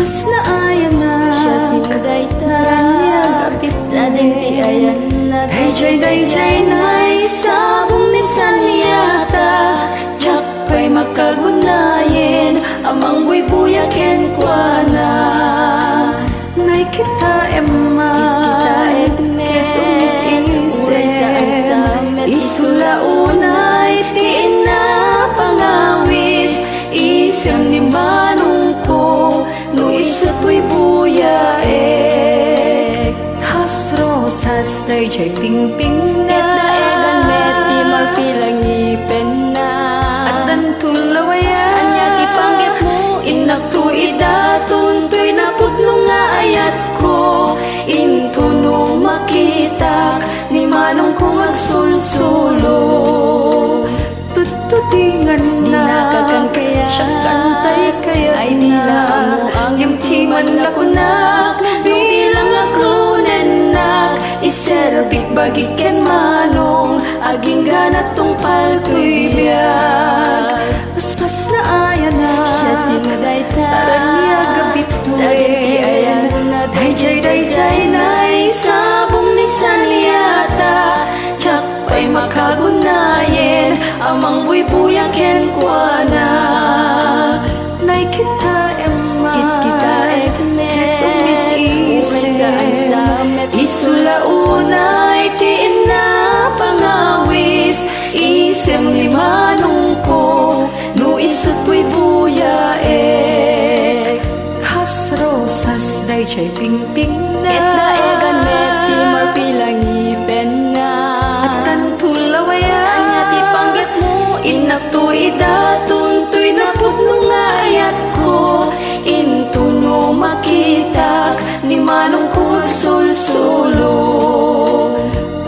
Mas naaya na siya sinuday ta naranya gapit sa di ayan na dayjay na'y sabong ni Sanyata Tsak pa'y makagunayin amang buy-buyaken kwa na Nay kita emma ketumis ise isula unay tiin na pangawis isem ni manong ko no isut buy-buya Kas rosas dayjay pingping na daegan meti marpilang ipen na at dantulawayan anya di panggit mo inak tu ida tuntoy na putno nga ayat ko intuno makita ni manong kong agsulsulo tututingan na nakakan kaya siya kantay kaya ay nila ang yamtiman lakunak bilang aklunen na iserabik bagiken manong aging ganat tong paltoy biyag mas na aya na siya sinuday ta taranya gabit sa di ayan na dayjay na'y sabong ni Sanyata Tsak pa'y makagunayin amang buy-buyang kenkwa na Nay kita emma kita ekme ketumis ise isula unay tiin na pangawis isem ni manong ko no isut buy-buya Kas rosas dayjay pingping na daegan meti marpilang ipen na at tantulawayan anya di panggit mo inak tu ida tuntoy na putno nga ayat ko intuno makita ni manong ko sulsulo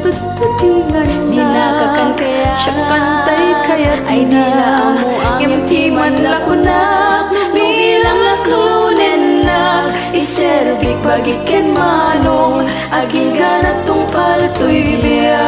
tututingan di nakakan kaya siya kantay kaya't ay di na mo ang yamtiman lakunak bilang aklunen na isergik bagiken manong aging ganat tong paltoy biya